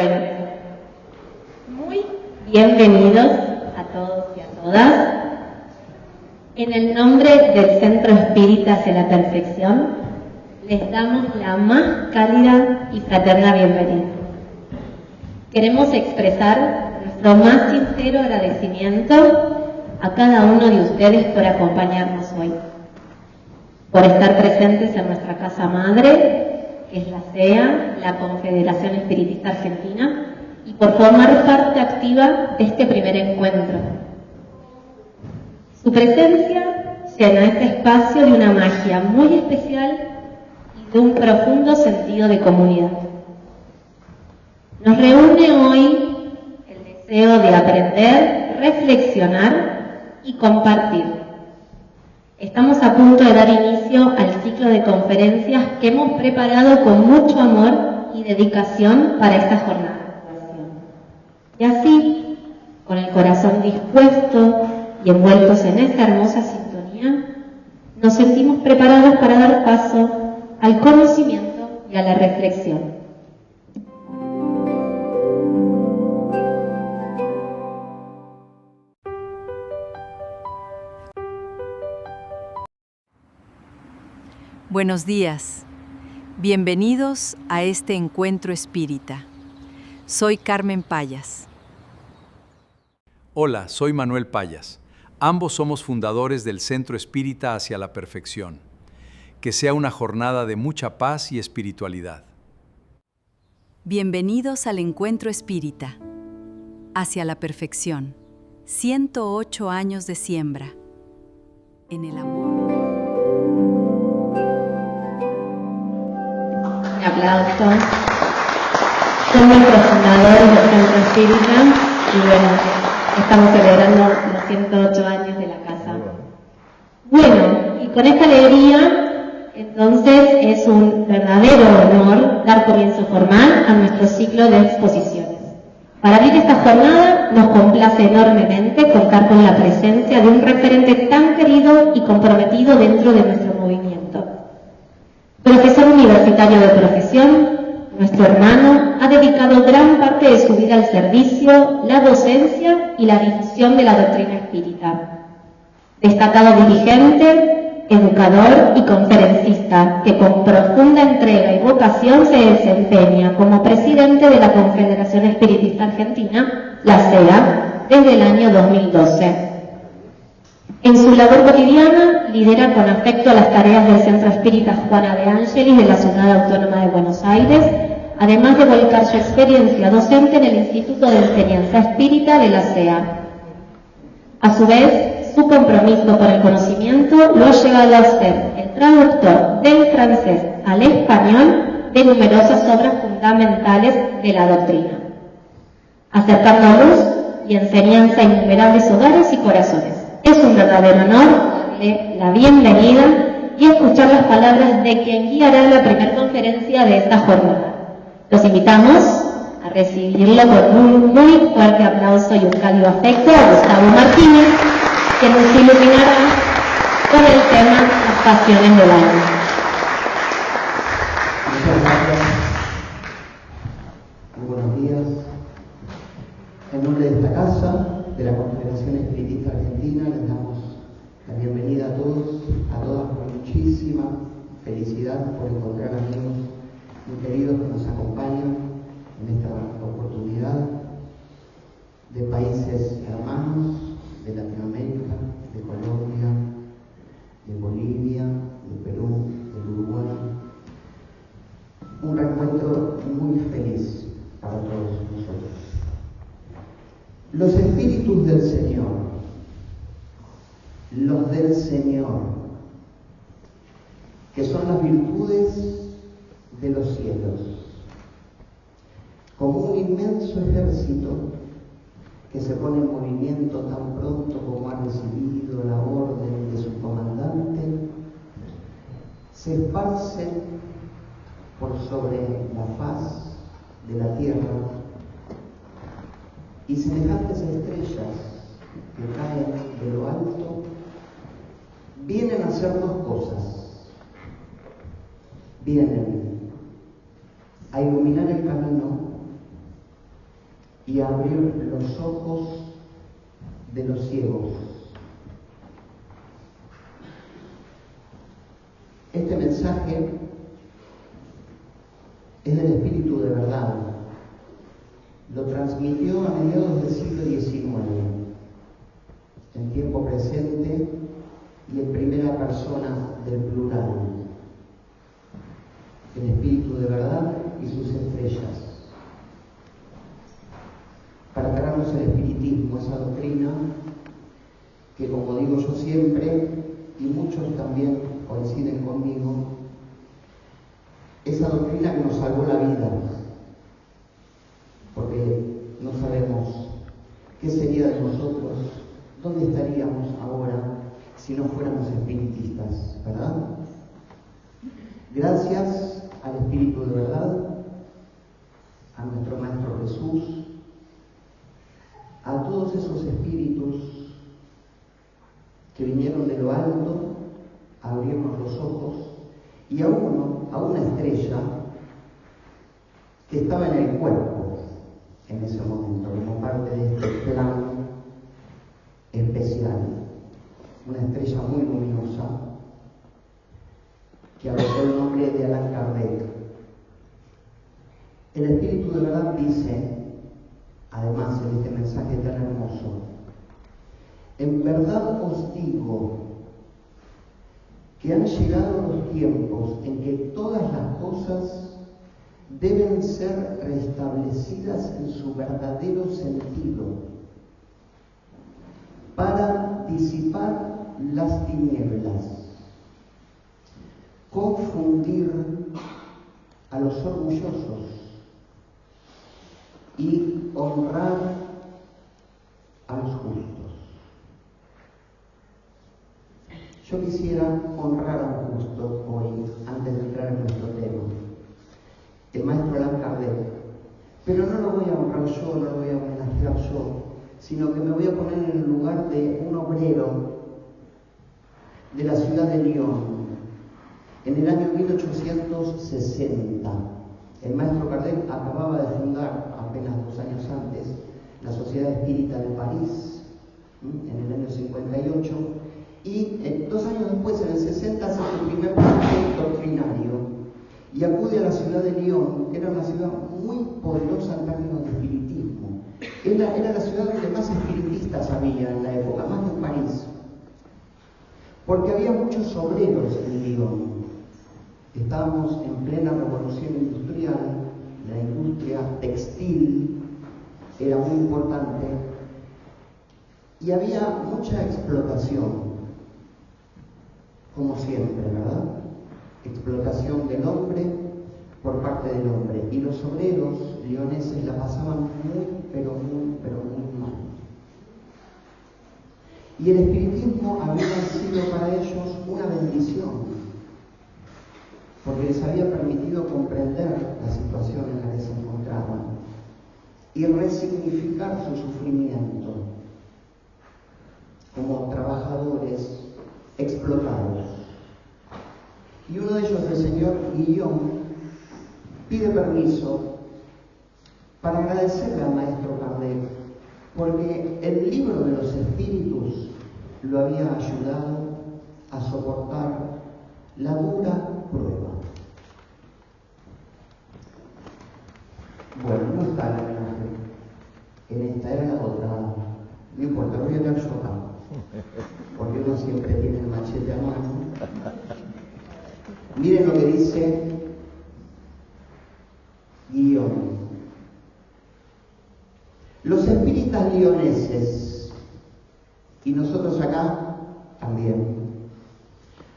Bueno, muy bienvenidos a todos y a todas. En el nombre del Centro Espírita hacia la Perfección, les damos la más cálida y fraterna bienvenida. Queremos expresar nuestro más sincero agradecimiento a cada uno de ustedes por acompañarnos hoy, por estar presentes en nuestra casa madre, que es la CEA, la Confederación Espiritista Argentina, y por formar parte activa de este primer encuentro. Su presencia llena este espacio de una magia muy especial y de un profundo sentido de comunidad. Nos reúne hoy el deseo de aprender, reflexionar y compartir. Estamos a punto de dar inicio al ciclo de conferencias que hemos preparado con mucho amor y dedicación para esta jornada. Y así, con el corazón dispuesto y envueltos en esta hermosa sintonía, nos sentimos preparados para dar paso al conocimiento y a la reflexión. Buenos días, bienvenidos a este encuentro espírita. Soy Carmen Payas. Hola, soy Manuel Payas. Ambos somos fundadores del Centro Espírita hacia la Perfección. Que sea una jornada de mucha paz y espiritualidad. Bienvenidos al encuentro espírita hacia la perfección. 108 años de siembra en el amor. Un aplauso. Somos los fundadores del Centro Espírita y bueno, estamos celebrando los 108 años de la casa. Bueno, y con esta alegría, entonces es un verdadero honor dar comienzo formal a nuestro ciclo de exposiciones. Para abrir esta jornada nos complace enormemente contar con la presencia de un referente tan querido y comprometido dentro de nuestro movimiento. Profesor universitario de profesión, nuestro hermano ha dedicado gran parte de su vida al servicio, la docencia y la difusión de la doctrina espírita. Destacado dirigente, educador y conferencista que con profunda entrega y vocación se desempeña como presidente de la Confederación Espiritista Argentina, la CEA, desde el año 2012. En su labor cotidiana, lidera con afecto las tareas del Centro Espírita Juana de Ángelis de la Ciudad Autónoma de Buenos Aires, además de volcar su experiencia docente en el Instituto de Enseñanza Espírita de la CEA. A su vez, su compromiso por el conocimiento lo ha llevado a ser el traductor del francés al español de numerosas obras fundamentales de la doctrina, acercando luz y enseñanza a innumerables hogares y corazones. Es un verdadero honor darle la bienvenida y escuchar las palabras de quien guiará la primera conferencia de esta jornada. Los invitamos a recibirlo con un muy fuerte aplauso y un cálido afecto a Gustavo Martínez, que nos iluminará con el tema Las Pasiones del Alma. Muchas gracias. Muy buenos días. En nombre de esta casa, de la Confederación Espiritista Argentina, les damos la bienvenida a todos, a todas, con muchísima felicidad por encontrar amigos muy queridos que nos acompañan en esta oportunidad de países hermanos, de Latinoamérica, de Colombia, de Bolivia, de Perú, de Uruguay. Un reencuentro muy feliz para todos nosotros. Los espíritus del Señor, los del Señor, que son las virtudes de los cielos, como un inmenso ejército que se pone en movimiento tan pronto como ha recibido la orden de su comandante, se esparcen por sobre la faz de la tierra y semejantes estrellas que caen de lo alto vienen a hacer dos cosas. Vienen a iluminar el camino y abrir los ojos de los ciegos. Este mensaje es del Espíritu de verdad. Lo transmitió a mediados del siglo XIX, en tiempo presente y en primera persona del plural. El Espíritu de verdad y sus estrellas. Para traernos el espiritismo, esa doctrina que, como digo yo siempre, y muchos también coinciden conmigo, esa doctrina que nos salvó la vida, porque no sabemos qué sería de nosotros, dónde estaríamos ahora si no fuéramos espiritistas, ¿verdad? Gracias al Espíritu de verdad, a nuestro Maestro Jesús, a todos esos espíritus que vinieron de lo alto a abrirnos los ojos, y a una estrella que estaba en el cuerpo en ese momento, como parte de este plan especial, una estrella muy luminosa que adoptó el nombre de Allan Kardec. El Espíritu de verdad dice, además en este mensaje tan hermoso: en verdad os digo que han llegado los tiempos en que todas las cosas deben ser restablecidas en su verdadero sentido para disipar las tinieblas, confundir a los orgullosos y honrar a los justos. Yo quisiera honrar a un justo hoy, antes de entrar en nuestro tema, el maestro Allan Kardec. Pero no lo voy a honrar yo, no lo voy a homenajear yo, sino que me voy a poner en el lugar de un obrero de la ciudad de Lyon, en el año 1860. El maestro Kardec acababa de fundar, apenas 2 años antes, la Sociedad Espírita de París, en el año 58, y 2 años después, en el 60, hace su primer viaje doctrinario y acude a la ciudad de Lyon, que era una ciudad muy poderosa en términos de espiritismo. Era la ciudad donde más espiritistas había en la época, más que en París, porque había muchos obreros en Lyon. Estábamos en plena revolución industrial, la industria textil era muy importante y había mucha explotación, como siempre, ¿verdad? Explotación del hombre por parte del hombre, y los obreros lioneses la pasaban muy, pero muy mal. Y el espiritismo había sido para ellos una bendición, porque les había permitido comprender la situación en la que se encontraban y resignificar su sufrimiento como trabajadores explotados. Y uno de ellos, el señor Guillaume, pide permiso para agradecerle al maestro Kardec, porque el libro de los espíritus lo había ayudado a soportar la dura prueba. Bueno, no está el homenaje. En esta era la otra. No importa, lo voy a leer yo acá, porque uno siempre tiene el machete a mano. Miren lo que dice Guillaume. Los espíritas lioneses, y nosotros acá también,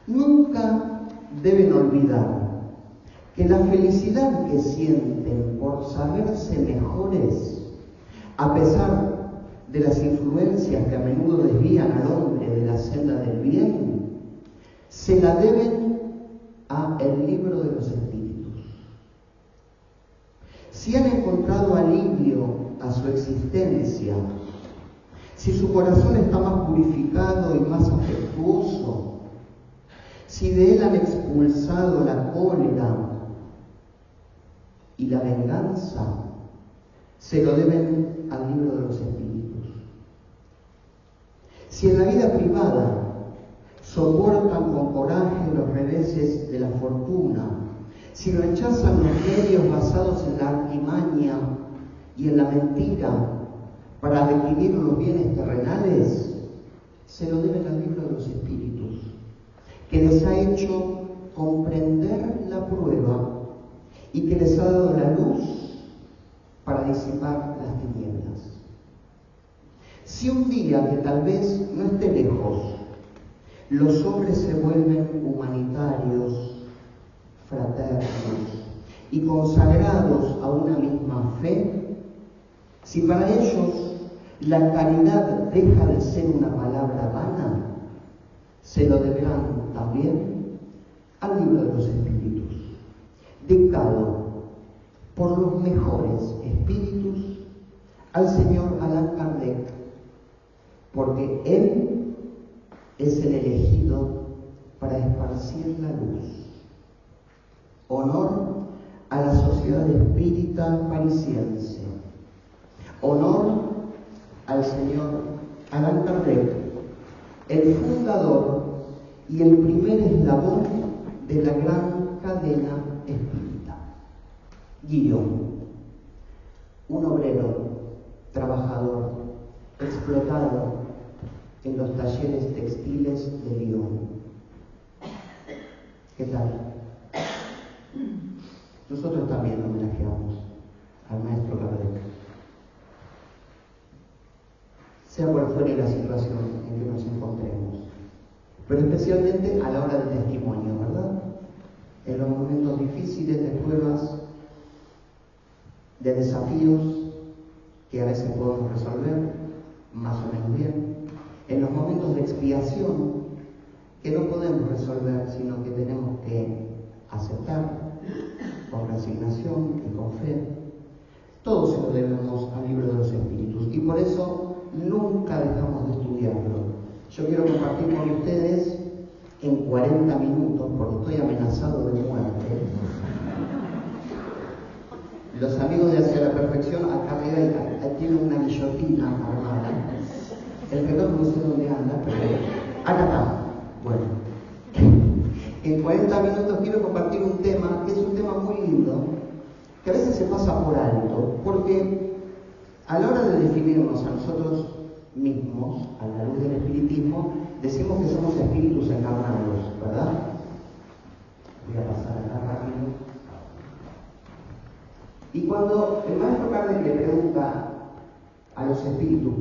nunca deben olvidar que la felicidad que sienten por saberse mejores, a pesar de las influencias que a menudo desvían al hombre de la senda del bien, se la deben a el libro de los espíritus. Si han encontrado alivio a su existencia, si su corazón está más purificado y más afectuoso, si de él han expulsado la cólera y la venganza, se lo deben al libro de los espíritus. Si en la vida privada soportan con coraje los reveses de la fortuna, si rechazan los medios basados en la artimaña y en la mentira para adquirir los bienes terrenales, se lo deben al libro de los espíritus, que les ha hecho comprender la prueba y que les ha dado la luz para disipar las tinieblas. Si un día, que tal vez no esté lejos, los hombres se vuelven humanitarios, fraternos y consagrados a una misma fe, si para ellos la caridad deja de ser una palabra vana, se lo deberán también al libro de los espíritus, dictado por los mejores espíritus al señor Allan Kardec, porque él es el elegido para esparcir la luz. Honor a la Sociedad Espírita Parisiense. Honor al señor Allan Kardec, el fundador y el primer eslabón de la gran cadena espírita. Guillaume, un obrero, trabajador, explotado en los talleres textiles de Lyon. ¿Qué tal? Nosotros también homenajeamos al maestro Kardec, sea cual fuere la situación en que nos encontremos, pero especialmente a la hora del testimonio, ¿verdad? En los momentos difíciles, de pruebas, de desafíos que a veces podemos resolver más o menos bien, en los momentos de expiación que no podemos resolver, sino que tenemos que aceptar con resignación y con fe. Todo se lo debemos al libro de los espíritus y por eso nunca dejamos de estudiarlo. Yo quiero compartir con ustedes en 40 minutos, porque estoy amenazado de muerte, los amigos de Hacia la Perfección, acá arriba tienen una guillotina armada. El reloj no sé dónde anda, pero acá está. Bueno, en 40 minutos quiero compartir un tema que es un tema muy lindo, que a veces se pasa por alto, porque a la hora de definirnos a nosotros mismos, a la luz del espiritismo, decimos que somos espíritus encarnados, ¿verdad? Voy a pasar acá rápido. Y cuando el maestro Kardec le pregunta a los espíritus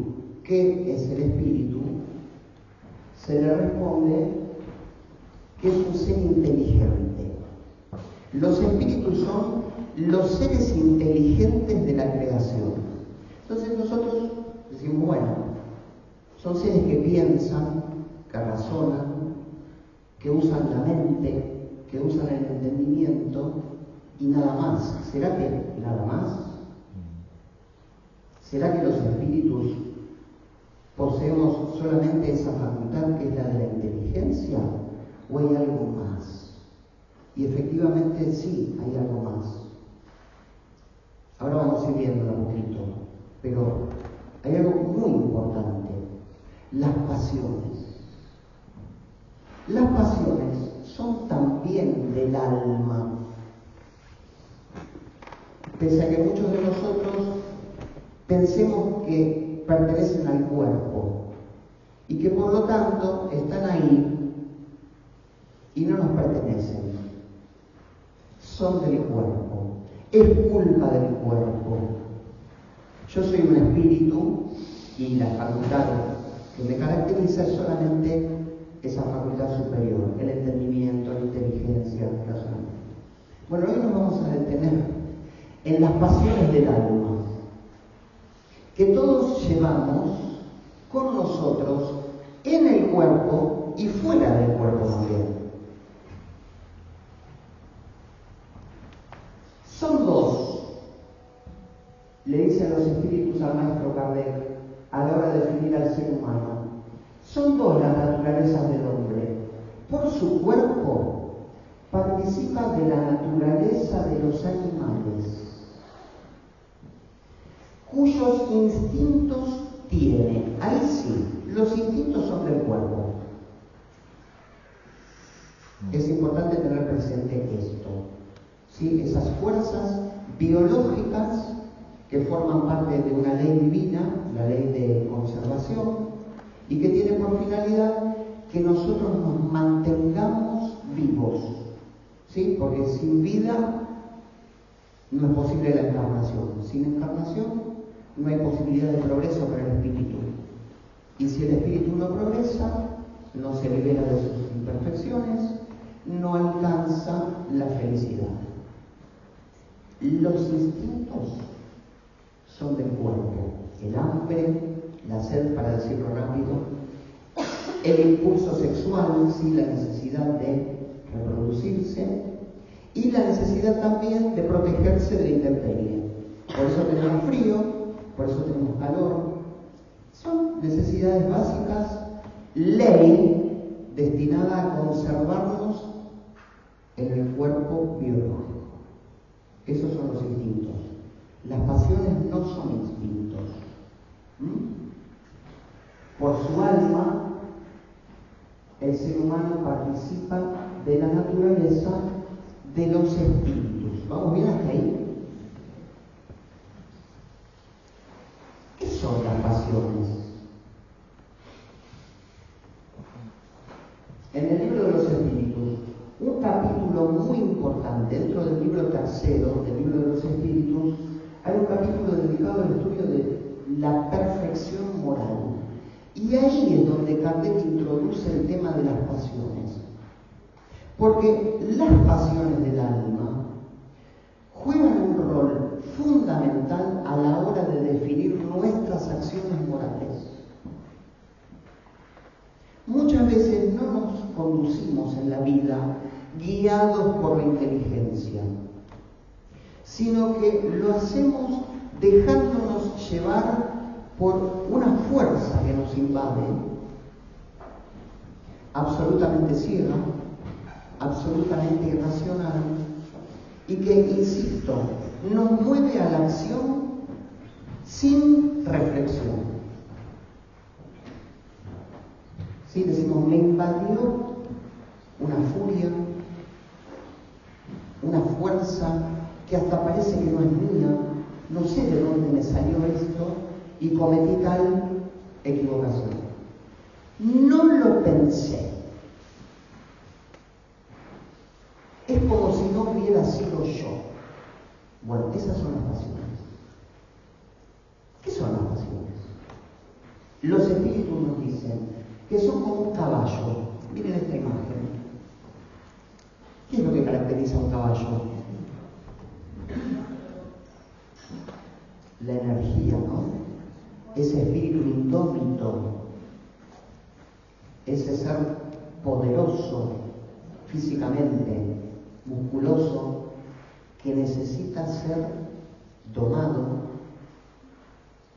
qué es el espíritu, se le responde que es un ser inteligente. Los espíritus son los seres inteligentes de la creación. Entonces nosotros decimos, bueno, son seres que piensan, que razonan, que usan la mente, que usan el entendimiento y nada más. ¿Será que nada más? ¿Será que los espíritus poseemos solamente esa facultad que es la de la inteligencia? ¿O hay algo más? Y efectivamente sí, hay algo más. Ahora vamos a ir viendo un poquito, pero hay algo muy importante: las pasiones. Las pasiones son también del alma. Pese a que muchos de nosotros pensemos que pertenecen al cuerpo y que por lo tanto están ahí y no nos pertenecen. Son del cuerpo, es culpa del cuerpo. Yo soy un espíritu y la facultad que me caracteriza es solamente esa facultad superior, el entendimiento, la inteligencia, el razonamiento. Bueno, hoy nos vamos a detener en las pasiones del alma, que todos llevamos con nosotros en el cuerpo y fuera del cuerpo también. Son dos, le dicen los espíritus al maestro Kardec a la hora de definir al ser humano. Son dos las naturalezas del hombre. Por su cuerpo participa de la naturaleza de los animales. cuyos instintos tiene. Ahí sí, los instintos son del cuerpo. Es importante tener presente esto, ¿sí? Esas fuerzas biológicas que forman parte de una ley divina, la ley de conservación, y que tiene por finalidad que nosotros nos mantengamos vivos, ¿sí? Porque sin vida no es posible la encarnación. Sin encarnación no hay posibilidad de progreso para el espíritu. Y si el espíritu no progresa, no se libera de sus imperfecciones, no alcanza la felicidad. Los instintos son del cuerpo. El hambre, la sed, para decirlo rápido, el impulso sexual, sí, la necesidad de reproducirse, y la necesidad también de protegerse de la intemperie. Por eso tenemos frío, por eso tenemos calor. Son necesidades básicas, ley destinada a conservarnos en el cuerpo biológico. Esos son los instintos. Las pasiones no son instintos. Por su alma, el ser humano participa de la naturaleza de los espíritus. ¿Vamos bien hasta ahí? ¿Qué son las pasiones? En el libro de los espíritus, un capítulo muy importante, dentro del libro tercero, del libro de los espíritus, hay un capítulo dedicado al estudio de la perfección moral. Y ahí es donde Kardec introduce el tema de las pasiones. Porque las pasiones del alma juegan un rol fundamental a la hora de definir nuestras acciones morales. Muchas veces no nos conducimos en la vida guiados por la inteligencia, sino que lo hacemos dejándonos llevar por una fuerza que nos invade, absolutamente ciega, absolutamente irracional, y que, insisto, nos mueve a la acción sin reflexión. ¿Sí? Decimos, me invadió una furia, una fuerza que hasta parece que no es mía, no sé de dónde me salió esto y cometí tal equivocación. No lo pensé. Es como si no hubiera sido yo. Bueno, esas son las pasiones. ¿Qué son las pasiones? Los espíritus nos dicen que son como un caballo. Miren esta imagen. ¿Qué es lo que caracteriza a un caballo? La energía, ¿no? Ese espíritu indómito, ese ser poderoso físicamente, musculoso, que necesita ser domado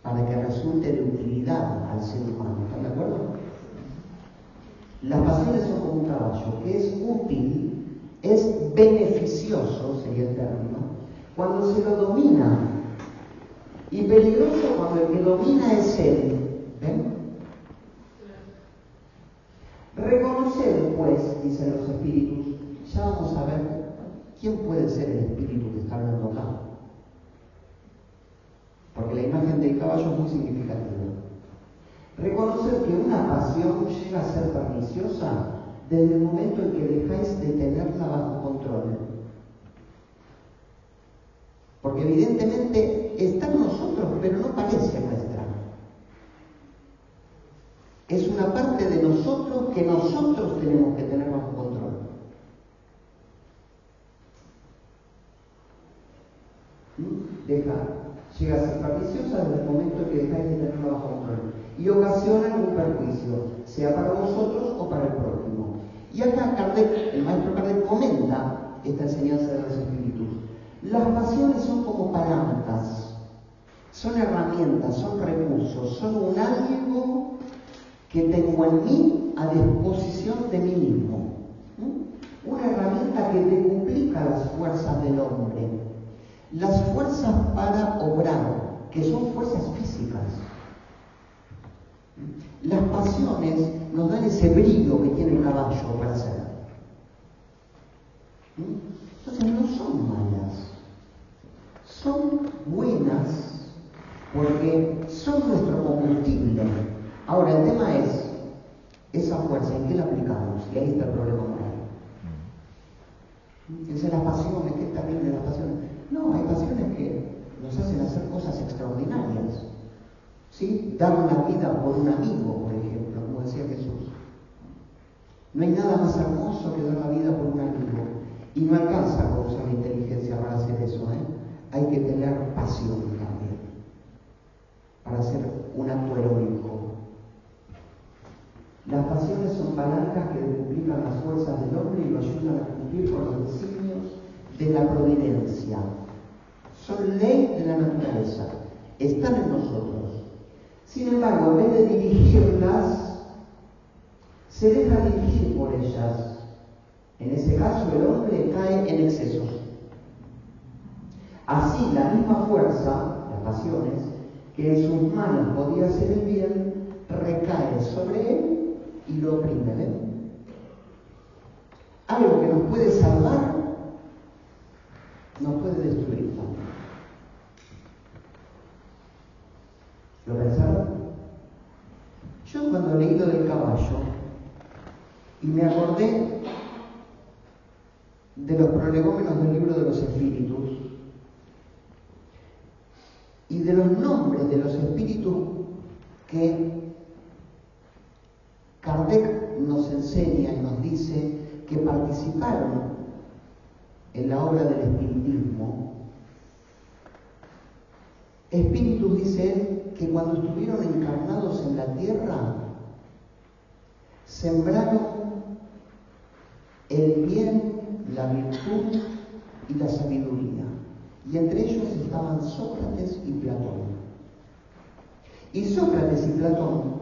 para que resulte de utilidad al ser humano. ¿Están de acuerdo? Las pasiones son como un caballo, que es útil, es beneficioso, sería el término, cuando se lo domina, y peligroso cuando el que domina es él. ¿Ven? Reconocer, pues, dicen los espíritus, ya vamos a ver quién puede ser el espíritu que está hablando acá. Porque la imagen del caballo es muy significativa. Reconocer que una pasión llega a ser perniciosa desde el momento en que dejáis de tenerla bajo control. Porque evidentemente está en nosotros, pero no parece nuestra. Es una parte de nosotros que nosotros tenemos que tener bajo control. Llega a ser perniciosa desde el momento en que dejáis de tenerla bajo control. Y ocasionan un perjuicio, sea para vosotros o para el prójimo. Y acá Kardec, el maestro Kardec, comenta esta enseñanza de los espíritus. Las pasiones son como palancas, son herramientas, son recursos, son un algo que tengo en mí a disposición de mí mismo. Una herramienta que decuplica las fuerzas del hombre, las fuerzas para obrar, que son fuerzas físicas. Las pasiones nos dan ese brillo que tiene el caballo para hacer. Entonces no son malas, son buenas porque son nuestro combustible. Ahora el tema es, esa fuerza, ¿en qué la aplicamos? Y ahí está el problema moral. Dicen las pasiones, qué terrible las pasiones. No, hay pasiones que nos hacen hacer cosas extraordinarias. ¿Sí? Dar la vida por un amigo, por ejemplo, como decía Jesús. No hay nada más hermoso que dar la vida por un amigo. Y no alcanza con usar la inteligencia para hacer eso, Hay que tener pasión también para hacer un acto heroico. Las pasiones son palancas que duplican las fuerzas del hombre y lo ayudan a cumplir con los designios de la providencia. Son ley de la naturaleza, están en nosotros. Sin embargo, en vez de dirigirlas, se deja dirigir por ellas. En ese caso, el hombre cae en excesos. Así, la misma fuerza, las pasiones, que en sus manos podía hacer el bien, recae sobre él y lo oprime. ¿Ven? Algo que nos puede salvar, nos puede destruir también. ¿Lo pensaron? Yo cuando leí lo del caballo y me acordé de los prolegómenos del libro de los espíritus y de los nombres de los espíritus que Kardec nos enseña y nos dice que participaron en la obra del espiritismo. Espíritus, dice él, que cuando estuvieron encarnados en la tierra, sembraron el bien, la virtud y la sabiduría. Y entre ellos estaban Sócrates y Platón. Y Sócrates y Platón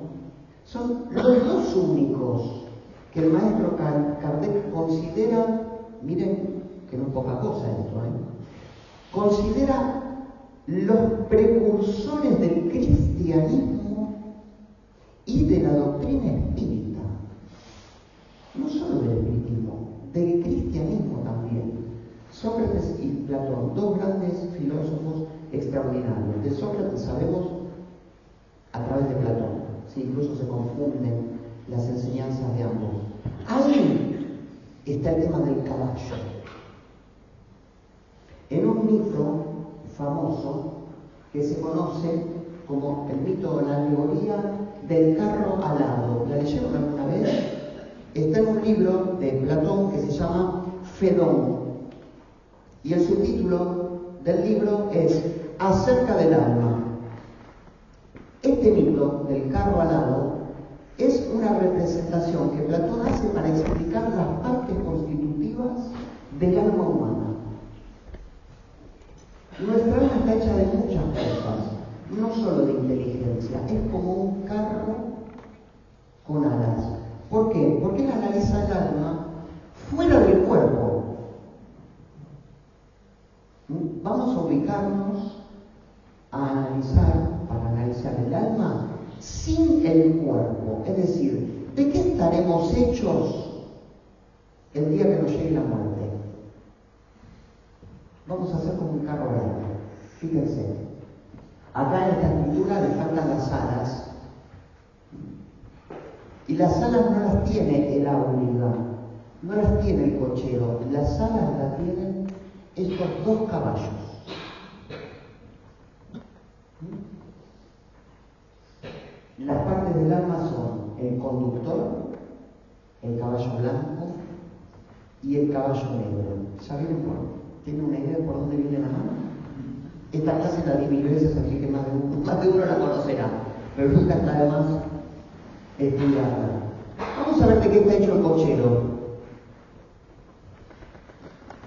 son los dos únicos que el maestro Kardec considera, miren que no es poca cosa esto, considera los precursores del cristianismo y de la doctrina espírita. No solo del espiritismo, del cristianismo también. Sócrates y Platón, dos grandes filósofos extraordinarios. De Sócrates sabemos a través de Platón, ¿sí? Incluso se confunden las enseñanzas de ambos. Ahí está el tema del caballo. En un mito famoso que se conoce como el mito o la alegoría del carro alado. ¿La leyeron alguna vez? Está en un libro de Platón que se llama Fedón. Y el subtítulo del libro es Acerca del alma. Este mito del carro alado es una representación que Platón hace para explicar las partes constitutivas del alma humana. Nuestra alma está hecha de muchas cosas, no solo de inteligencia, es como un carro con alas. ¿Por qué? Porque él analiza el alma fuera del cuerpo. Vamos a ubicarnos para analizar el alma sin el cuerpo. Es decir, ¿de qué estaremos hechos el día que nos llegue la muerte? Vamos a hacer como un carro grande. Fíjense, acá en esta escultura le faltan las alas. Y las alas no las tiene el auriga, no las tiene el cochero, las alas las tienen estos dos caballos. Las partes del alma son el conductor, el caballo blanco y el caballo negro. ¿Saben ¿Tienen una idea de por dónde viene la mano? Esta clase la di 1000 veces, así que más de uno la conocerá, pero nunca está de más estudiarla. Vamos a ver de qué está hecho el cochero.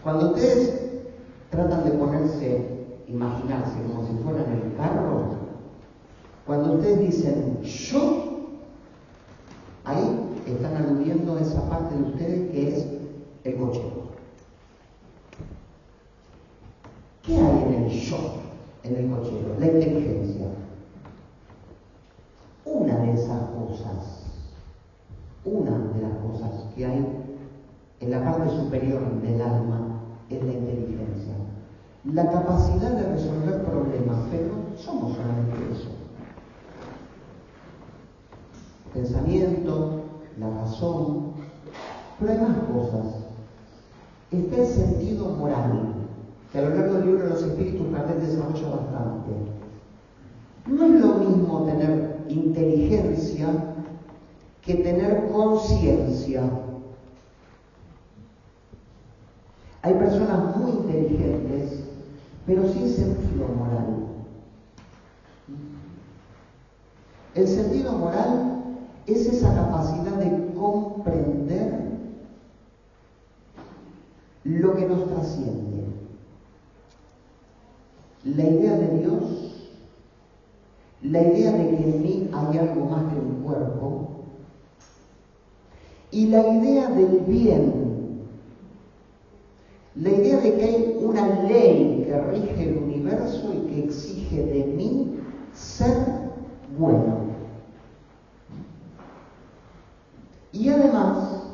Cuando ustedes tratan de imaginarse como si fueran el carro, cuando ustedes dicen yo, ahí están aludiendo a esa parte de ustedes que es el cochero. ¿Qué hay en el yo? en el cochero, la inteligencia. Una de las cosas que hay en la parte superior del alma es la inteligencia. La capacidad de resolver problemas, pero no somos solamente eso. Pensamiento, la razón, pero hay más cosas. Está el sentido moral, que a lo largo del libro de los espíritus Kardec desarrolla bastante. No es lo mismo tener inteligencia que tener conciencia. Hay personas muy inteligentes, pero sin sentido moral. El sentido moral es esa capacidad de comprender lo que nos trasciende. La idea de Dios, la idea de que en mí hay algo más que un cuerpo, y la idea del bien, la idea de que hay una ley que rige el universo y que exige de mí ser bueno. Y además,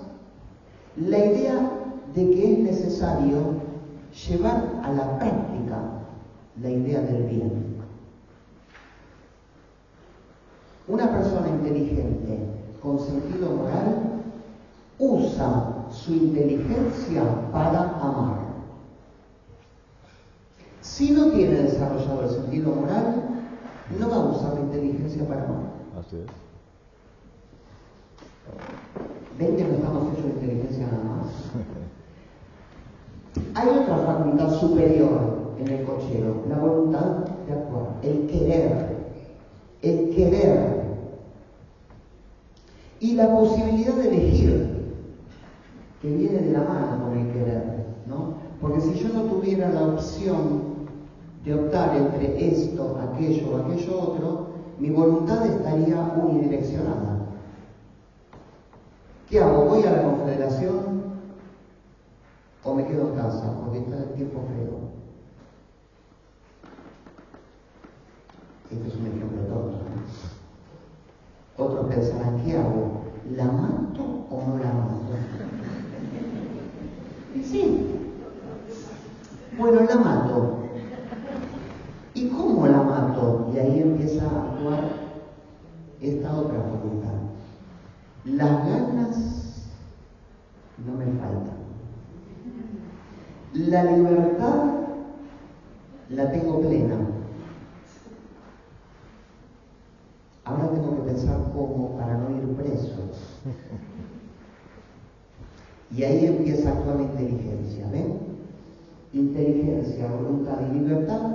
la idea de que es necesario llevar a la práctica la idea del bien. Una persona inteligente con sentido moral usa su inteligencia para amar. Si no tiene desarrollado el sentido moral, no va a usar la inteligencia para amar. Así es. ¿Ven que no estamos hechos de inteligencia nada más? Hay otra facultad superior en el cochero, la voluntad de actuar, el querer. Y la posibilidad de elegir, que viene de la mano con el querer, ¿no? Porque si yo no tuviera la opción de optar entre esto, aquello o aquello otro, mi voluntad estaría unidireccionada. ¿Qué hago? ¿Voy a la Confederación o me quedo en casa porque está el tiempo feo? Este es un ejemplo tonto, ¿no? Otros pensarán, ¿qué hago? ¿La mato o no la mato? Y sí. Bueno, la mato. ¿Y cómo la mato? Y ahí empieza a actuar esta otra facultad. Las ganas no me faltan. La libertad la tengo plena. Ahora tengo que pensar cómo para no ir preso. Y ahí empieza a actuar la inteligencia, ¿ven? Inteligencia, voluntad y libertad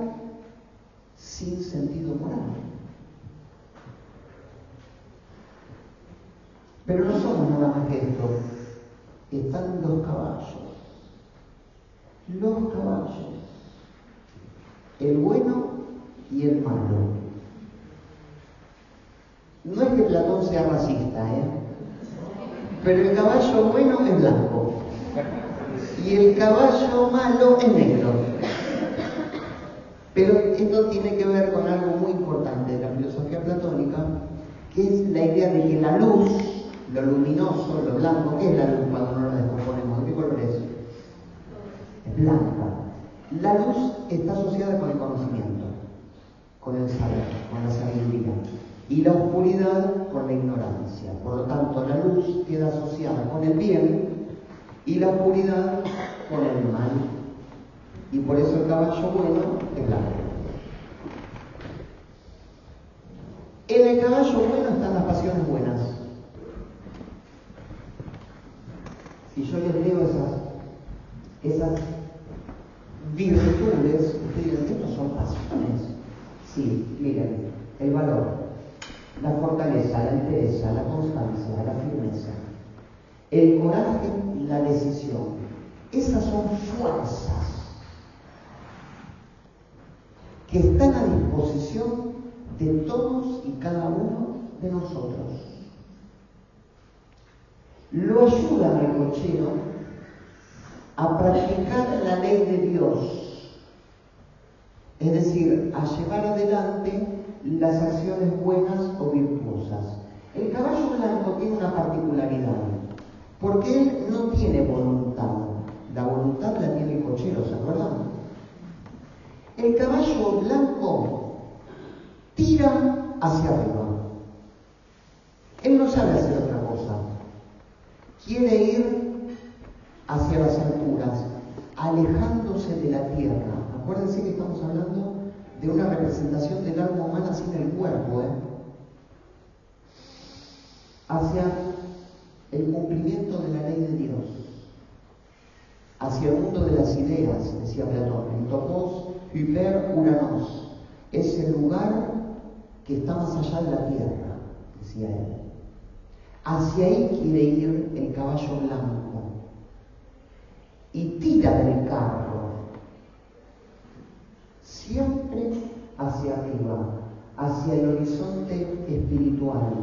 sin sentido moral. Pero no somos nada más que esto. Están los caballos. Los caballos. El bueno y el malo. No es que Platón sea racista, pero el caballo bueno es blanco y el caballo malo es negro. Pero esto tiene que ver con algo muy importante de la filosofía platónica, que es la idea de que la luz, lo luminoso, lo blanco, ¿qué es la luz cuando no la descomponemos? ¿De qué color es? Es blanca. La luz está asociada con el conocimiento, con el saber, con la sabiduría. Y la oscuridad con la ignorancia. Por lo tanto, la luz queda asociada con el bien y la oscuridad con el mal. Y por eso el caballo bueno es blanco. En el caballo bueno están las pasiones buenas. Si yo les leo esas virtudes, ustedes dirán, ¿estos son pasiones? Sí, miren, el valor, la fortaleza, la entereza, la constancia, la firmeza, el coraje, la decisión. Esas son fuerzas que están a disposición de todos y cada uno de nosotros. Lo ayudan al cochero a practicar la ley de Dios. es decir, a llevar adelante las acciones buenas o virtuosas. El caballo blanco tiene una particularidad, porque él no tiene voluntad. La voluntad la tiene el cochero, ¿se acuerdan? El caballo blanco tira hacia arriba. Él no sabe hacer otra cosa. Quiere ir hacia las alturas, alejándose de la tierra. Acuérdense que estamos hablando de una representación del alma humana sin el cuerpo, hacia el cumplimiento de la ley de Dios, hacia el mundo de las ideas, decía Platón, el topos hyper uranos, es el lugar que está más allá de la tierra, decía él. Hacia ahí quiere ir el caballo blanco y tira del carro, siempre hacia arriba, hacia el horizonte espiritual,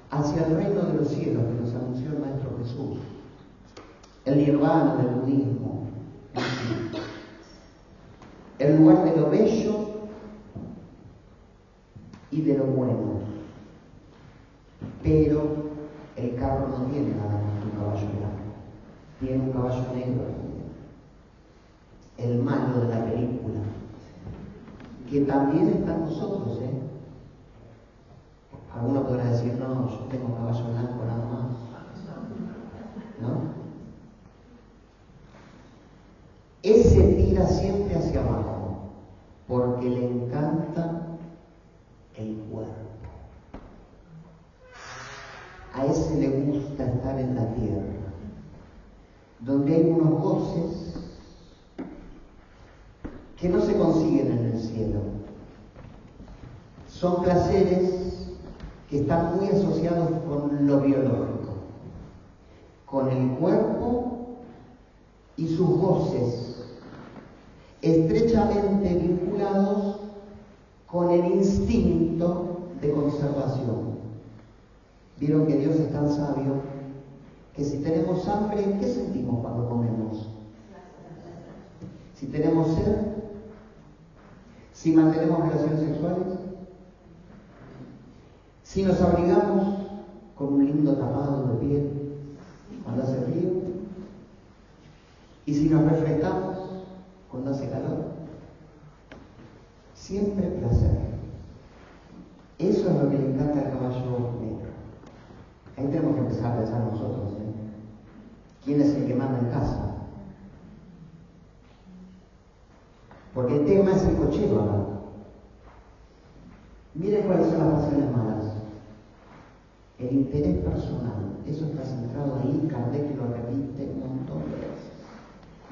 hacia el reino de los cielos que nos anunció el Maestro Jesús, el nirvana del budismo, el lugar de lo bello y de lo bueno. Pero el carro no tiene nada más que un caballo blanco, tiene un caballo negro, el malo de la película, que también está en nosotros, Algunos podrán decir, no, yo tengo caballo blanco nada más, ¿no? Ese tira siempre hacia abajo, porque le encanta el cuerpo. A ese le gusta estar en la tierra, donde hay unos goces que no se consiguen en el cielo. Son placeres que están muy asociados con lo biológico, con el cuerpo y sus goces, estrechamente vinculados con el instinto de conservación. Vieron que Dios es tan sabio que si tenemos hambre, ¿qué sentimos cuando comemos? Si tenemos sed, si mantenemos relaciones sexuales, si nos abrigamos con un lindo tapado de piel cuando hace frío, y si nos refrescamos cuando hace calor, siempre placer. Eso es lo que le encanta al caballo negro. Ahí tenemos que empezar a pensar nosotros, ¿quién es el que manda en casa? Porque el tema es el cochero acá. Miren cuáles son las pasiones malas. El interés personal, eso está centrado ahí, Kardec lo repite un montón de veces.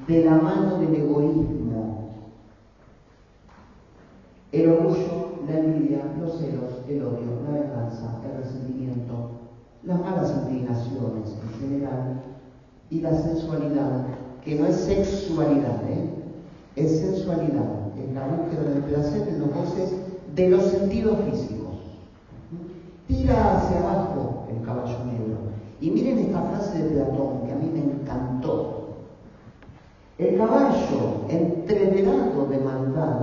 De la mano del egoísmo, el orgullo, la envidia, los celos, el odio, la venganza, el resentimiento, las malas inclinaciones en general, y la sensualidad, que no es sexualidad, es sensualidad, es la búsqueda del placer en los goces de los sentidos físicos. Tira hacia abajo el caballo negro. Y miren esta frase de Platón, que a mí me encantó. El caballo entreverado de maldad,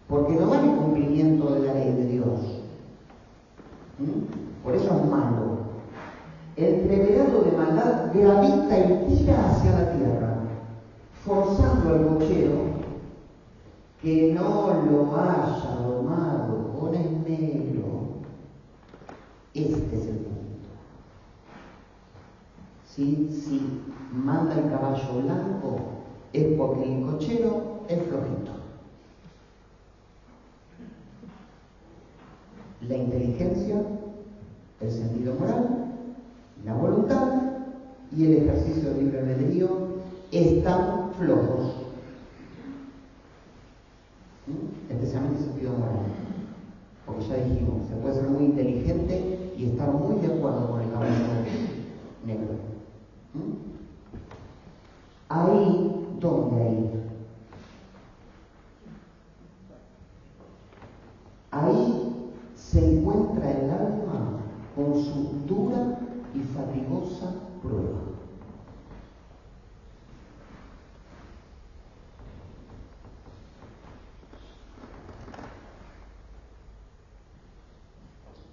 porque no va en cumplimiento de la ley de Dios, por eso es malo. El entreverado de maldad gravita y tira hacia la tierra, forzando al cochero que no lo haya domado con el negro. Este es el punto. Si manda el caballo blanco, es porque el cochero es flojito. La inteligencia, el sentido moral, la voluntad y el ejercicio de libre albedrío están flojos. Especialmente el sentido moral. Porque ya dijimos, se puede ser muy inteligente y estar muy de acuerdo con el caballo negro. Ahí, ¿dónde ahí? Ahí se encuentra el alma con su dura y fatigosa prueba.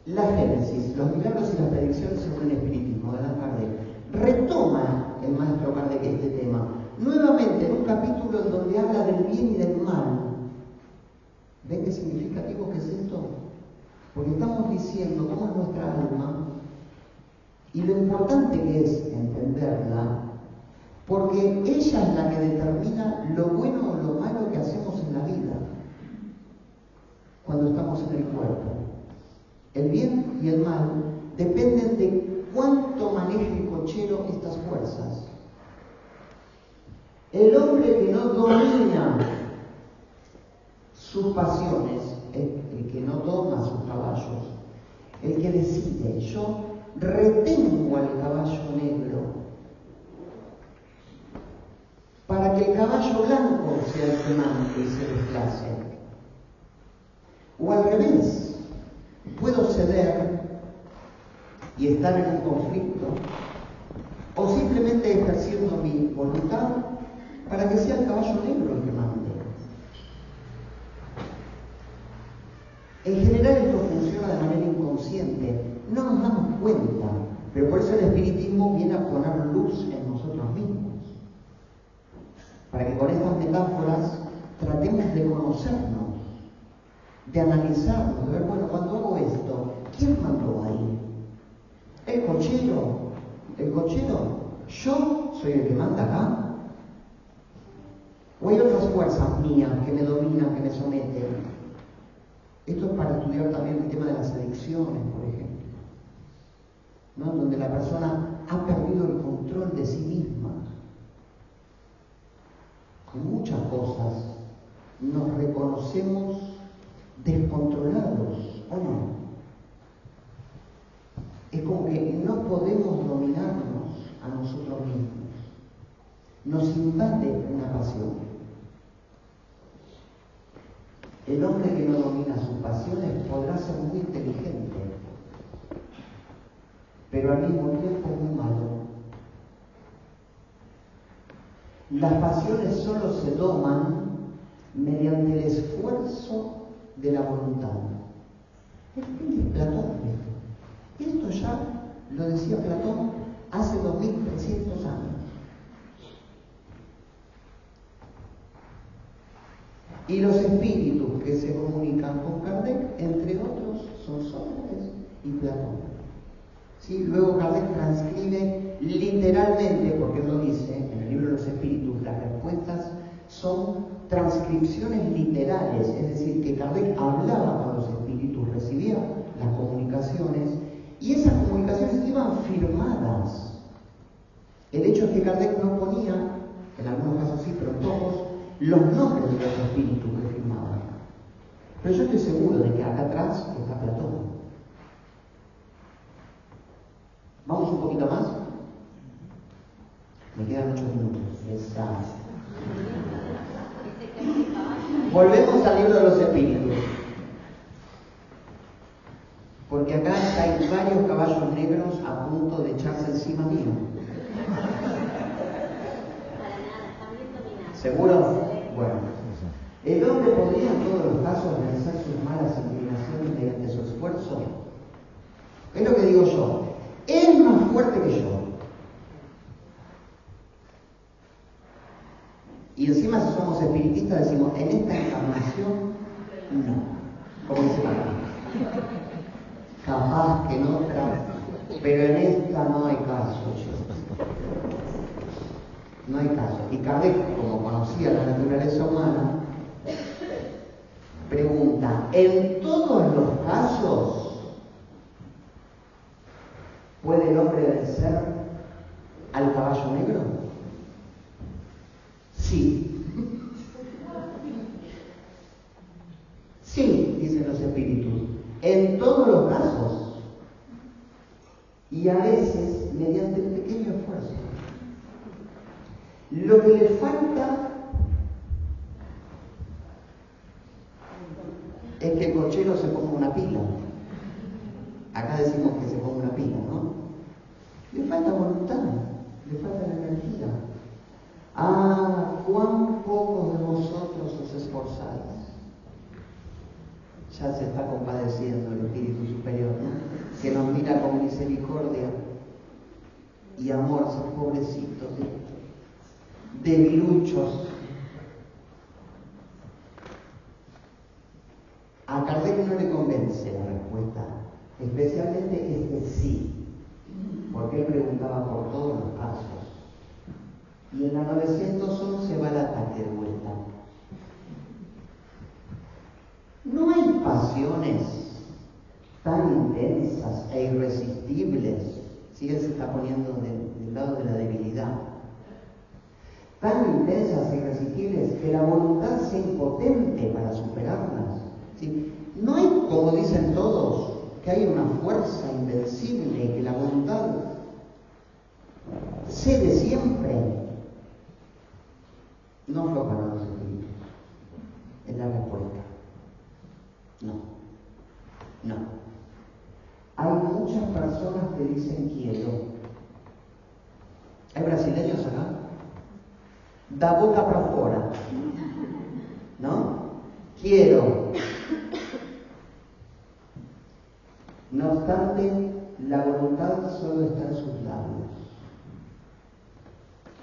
la Génesis, los milagros y las predicciones según el espiritismo de Allan Kardec, retoma el maestro Kardec este tema, nuevamente en un capítulo en donde habla del bien y del mal. ¿Ven qué significativo que es esto? Porque estamos diciendo cómo es nuestra alma y lo importante que es entenderla, porque ella es la que determina lo bueno o lo malo que hacemos en la vida cuando estamos en el cuerpo. El bien y el mal dependen de cuánto maneje el cochero estas fuerzas. El hombre que no domina sus pasiones, el que no doma sus caballos, el que decide, yo retengo al caballo negro para que el caballo blanco sea el que mande y se desplace. O al revés, puedo ceder y estar en un conflicto, o simplemente ejerciendo mi voluntad para que sea el caballo negro el que mande. En general esto funciona de manera inconsciente, no nos damos cuenta, pero por eso el espiritismo viene a poner luz en nosotros mismos, para que con estas metáforas tratemos de conocernos, de analizarnos, de ver, bueno, cuando hago esto, ¿quién mandó ahí? ¿El cochero? ¿El cochero? ¿Yo soy el que manda acá? ¿O hay otras fuerzas mías que me dominan, que me someten? Esto es para estudiar también el tema de las adicciones, por ejemplo, ¿no? Donde la persona ha perdido el control de sí misma. Con muchas cosas nos reconocemos descontrolados, ¿o no? Es como que no podemos dominarnos a nosotros mismos. Nos invade una pasión. El hombre que no domina sus pasiones podrá ser muy inteligente, pero al mismo tiempo muy malo. Las pasiones solo se doman mediante el esfuerzo de la voluntad. Es Platón esto. Esto ya lo decía Platón hace 2300 años. Y los espíritus que se comunican con Kardec, entre otros, son Sócrates y Platón. ¿Sí? Luego Kardec transcribe literalmente, porque él lo dice en el libro de los espíritus, las respuestas son transcripciones literales, es decir, que Kardec hablaba con los espíritus, recibía las comunicaciones, y esas comunicaciones iban firmadas. El hecho es que Kardec no ponía, en algunos casos sí, pero en todos, los nombres de los espíritus que firmaban. Pero yo estoy seguro de que acá atrás está Platón. ¿Vamos un poquito más? Me quedan 8 minutos. Exacto. Volvemos al libro de los espíritus. Porque acá hay varios caballos negros a punto de echarse encima mío. ¿Seguro? Bueno. ¿El hombre podría en todos los casos realizar sus malas inclinaciones mediante su esfuerzo? Es lo que digo yo. Es más fuerte que yo. Y encima si somos espiritistas decimos, en esta encarnación, no. Como dice Martín. Capaz que en otra, pero en esta no hay caso, chicos. No hay caso. Y Kardec, como conocía la naturaleza humana, pregunta, ¿en todos los casos puede el hombre vencer al caballo negro? Sí. Sí, dicen los espíritus, en todos los casos. Y a veces mediante un pequeño esfuerzo. Lo que le falta es que el cochero se ponga una pila. Acá decimos que se ponga una pila, ¿no? Le falta voluntad, le falta la energía. Ah, cuán pocos de vosotros os esforzáis. Ya se está compadeciendo el espíritu superior, ¿no? pobrecitos, debiluchos. A Kardec no le convence la respuesta, especialmente este sí, porque él preguntaba por todos los casos. Y en la 911 va el ataque de vuelta. No hay pasiones tan intensas e irresistibles, si él se está poniendo del lado de la debilidad, tan intensas e irresistibles que la voluntad sea impotente para superarlas. ¿Sí? No hay, como dicen todos, que hay una fuerza invencible, que la voluntad cede siempre. No fue para los espíritus. Es la respuesta. No. Hay muchas personas que dicen quiero. ¿Hay brasileños acá? Da boca para afuera. ¿No? Quiero. No obstante, la voluntad solo está en sus labios.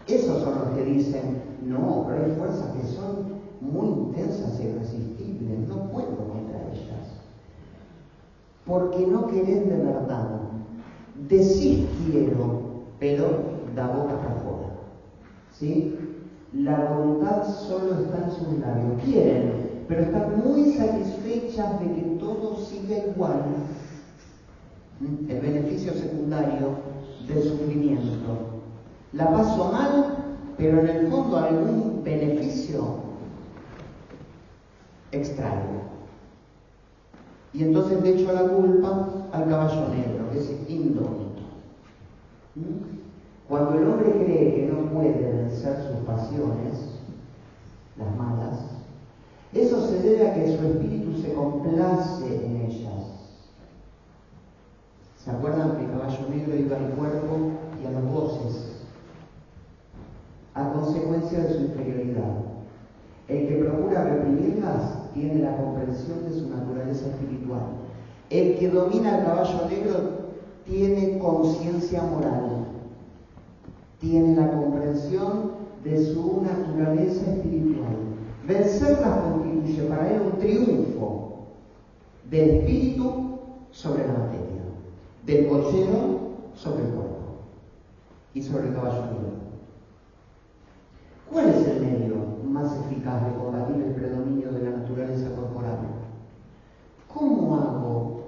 Esos son los que dicen, no, pero hay fuerzas que son muy intensas e irresistibles, no puedo contra ellas. Porque no querés de verdad. Decís quiero, pero da boca para afuera. ¿Sí? La voluntad solo está en sus labios. Quieren, pero están muy satisfechas de que todo siga igual. El beneficio secundario del sufrimiento. La paso mal, pero en el fondo algún beneficio extraigo. Y entonces le echo la culpa al caballo negro, que es indómito. Cuando el hombre cree que no puede vencer sus pasiones, las malas, eso se debe a que su espíritu se complace en ellas. ¿Se acuerdan que el caballo negro iba al cuerpo y a las voces? A consecuencia de su inferioridad. El que procura reprimirlas tiene la comprensión de su naturaleza espiritual. El que domina al caballo negro tiene conciencia moral, tiene la comprensión de su naturaleza espiritual. Vencerlas constituye para él un triunfo del espíritu sobre la materia, del cochero sobre el cuerpo y sobre el caballo negro. ¿Cuál es el medio más eficaz de combatir el predominio de la naturaleza corporal? ¿Cómo hago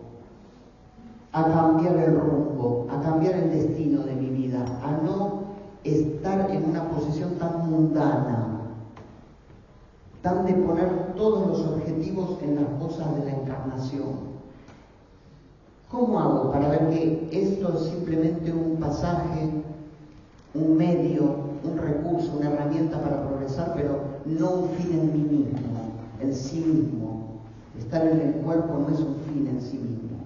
a cambiar el rumbo, a cambiar el destino de mi vida, a no estar en una posición tan mundana, tan de poner todos los objetivos en las cosas de la encarnación? ¿Cómo hago para ver que esto es simplemente un pasaje, un medio, un recurso, una herramienta para progresar, pero no un fin en mí mismo, en sí mismo? Estar en el cuerpo no es un fin en sí mismo.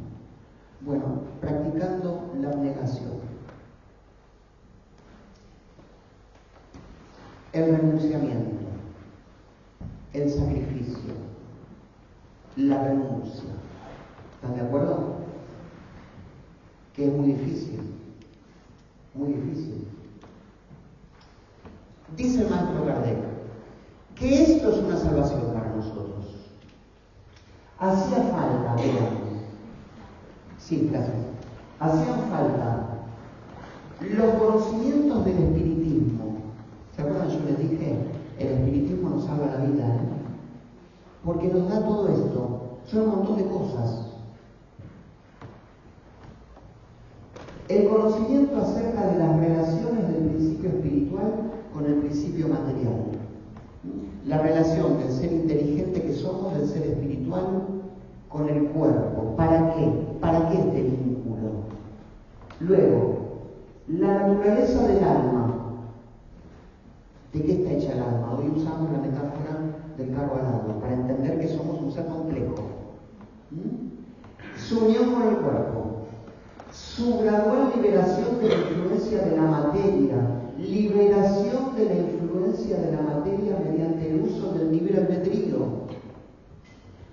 Bueno, practicando la abnegación, el renunciamiento, el sacrificio, la renuncia. ¿Están de acuerdo? Que es muy difícil, muy difícil. Dice el maestro Kardec que esto es una salvación para nosotros. Hacía falta, vean, sí, gracias, hacían falta los conocimientos del espiritismo. ¿Se acuerdan? Yo les dije, el espiritismo nos salva la vida, ¿eh? Porque nos da todo esto, son un montón de cosas. El conocimiento acerca de las relaciones del principio espiritual con el principio material. La relación del ser inteligente que somos, del ser espiritual, con el cuerpo. ¿Para qué? ¿Para qué este vínculo? Luego, la naturaleza del alma. ¿De qué está hecha el alma? Hoy usamos la metáfora del carro alado para entender que somos un ser complejo. Su unión con el cuerpo. Su gradual liberación de la influencia de la materia, liberación de la influencia de la materia mediante el uso del libre albedrío.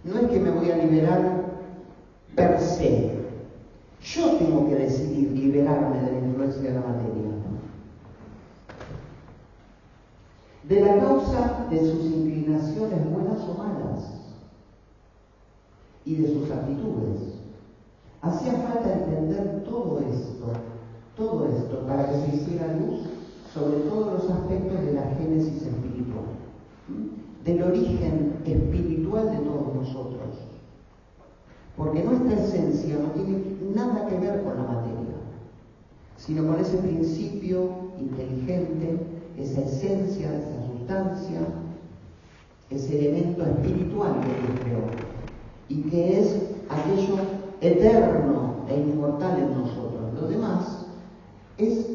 No es que me voy a liberar per se. Yo tengo que decidir liberarme de la influencia de la materia. de la causa de sus inclinaciones buenas o malas y de sus actitudes. Hacía falta entender todo esto para que se hiciera luz sobre todos los aspectos de la génesis espiritual, del origen espiritual de todos nosotros. Porque nuestra esencia no tiene nada que ver con la materia, sino con ese principio inteligente, esa esencia, esa sustancia, ese elemento espiritual que Dios creó y que es aquello eterno e inmortal en nosotros. Lo demás es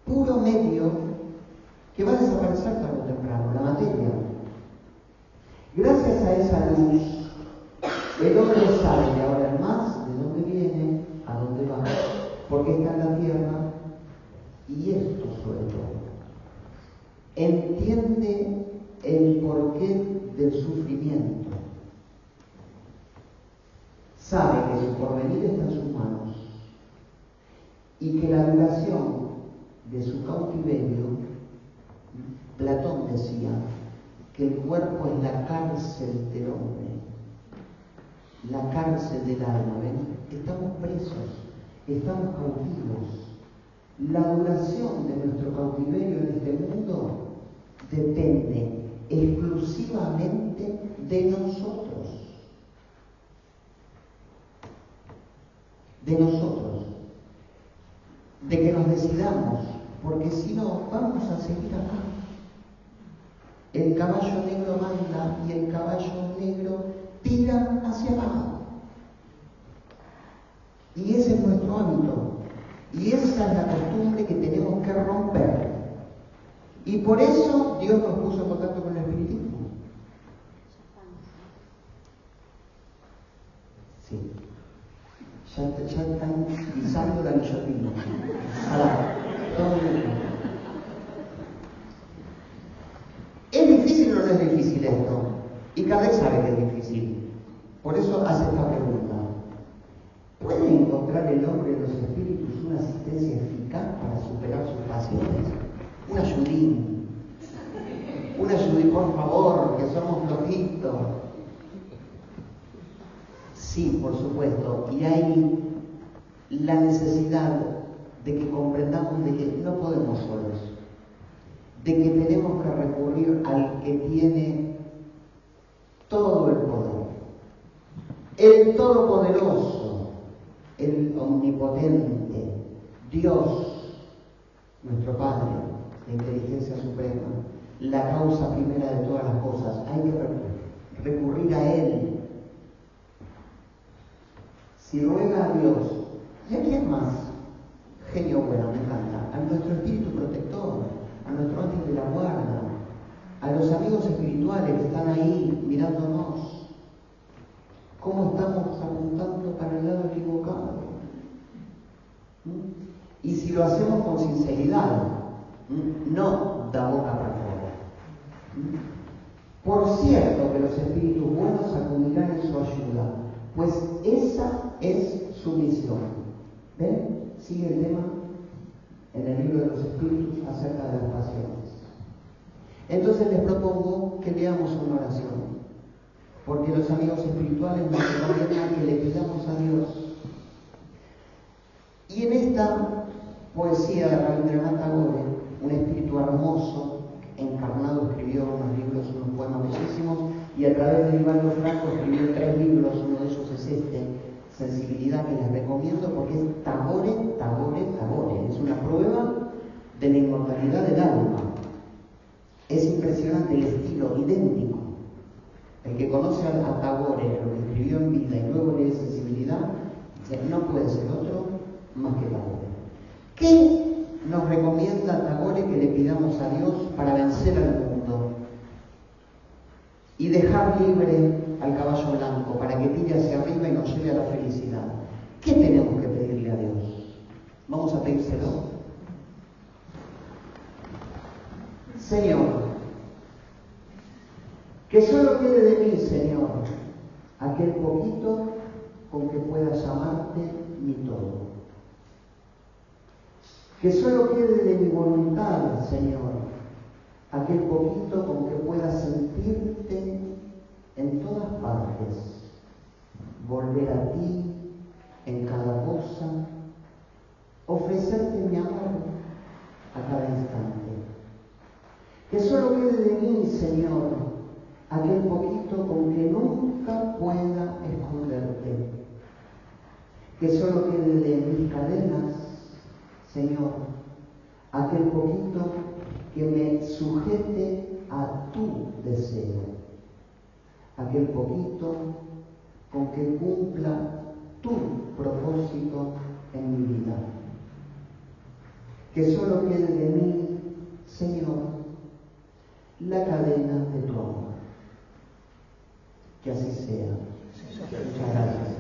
puro medio que va a desaparecer tarde o temprano, la materia. Gracias a esa luz, el hombre sabe de ahora en más de dónde viene, a dónde va, por qué está en la tierra, y esto sobre todo. Entiende el porqué del sufrimiento. Sabe que su porvenir está en sus manos y que la duración de su cautiverio, Platón decía que el cuerpo es la cárcel del hombre, la cárcel del alma. ¿Ven? Estamos presos, estamos cautivos. La duración de nuestro cautiverio en este mundo depende exclusivamente de nosotros. De nosotros. De que nos decidamos, porque si no, vamos a seguir acá. El caballo negro manda y el caballo negro tira hacia abajo. Y ese es nuestro hábito. Y esa es la costumbre que tenemos que romper. Y por eso Dios nos puso en contacto con el espiritismo. Sí. Ya están pisando la guillotina. Todo bien. ¿Es difícil o no es difícil esto? Y Kardec sabe que es difícil. Por eso hace esta pregunta. ¿Puede encontrar el hombre en los espíritus una asistencia eficaz para superar sus pasiones? Un ayudín. Un ayudín, por favor, que somos flojitos. Sí, por supuesto. Y hay la necesidad de que comprendamos de que no podemos solos. De que tenemos que recurrir al que tiene todo el poder. El Todopoderoso, el Omnipotente, Dios, nuestro Padre, la inteligencia suprema, la causa primera de todas las cosas. Hay que recurrir a Él. Si ruega a Dios, ¿y a quién más? Genio bueno, me encanta. A nuestro espíritu protector, a nuestro ángel de la guarda, a los amigos espirituales que están ahí mirándonos. ¿Cómo estamos apuntando para el lado equivocado? Y si lo hacemos con sinceridad, no da boca para afuera. Por cierto que los espíritus buenos acudirán en su ayuda, pues esa es su misión. ¿Ven? Sigue el tema en el libro de los espíritus acerca de las pasiones. Entonces les propongo que leamos una oración, porque los amigos espirituales nos recomiendan que le pidamos a Dios. Y en esta poesía de Rabindranath Tagore, un espíritu hermoso, encarnado, escribió unos libros, unos poemas bellísimos, y a través de Iván Franco escribió 3 libros, uno de ellos es este, Sensibilidad, que les recomiendo porque es Tagore, es una prueba de la inmortalidad del alma. Es impresionante el estilo, idéntico. El que conoce a Tagore, lo que escribió en vida y luego lee Sensibilidad, dice, no puede ser otro más que Tagore. ¿Qué nos recomienda Tagore que le pidamos a Dios para vencer al mundo y dejar libre al caballo blanco para que tire hacia arriba y nos lleve a la felicidad? ¿Qué tenemos que pedirle a Dios? Vamos a pedírselo. Señor, que solo quede de mí, Señor, aquel poquito con que pueda llamarte mi todo. Que solo quede de mi voluntad, Señor, aquel poquito con que puedas sentirte en todas partes, volver a ti en cada cosa, ofrecerte mi amor a cada instante. Que solo quede de mí, Señor, aquel poquito con que nunca pueda esconderte. Que solo quede de mis cadenas, Señor, aquel poquito que me sujete a tu deseo. Aquel poquito con que cumpla tu propósito en mi vida. Que solo quede de mí, Señor, la cadena de tu amor. Que así sea. Muchas gracias.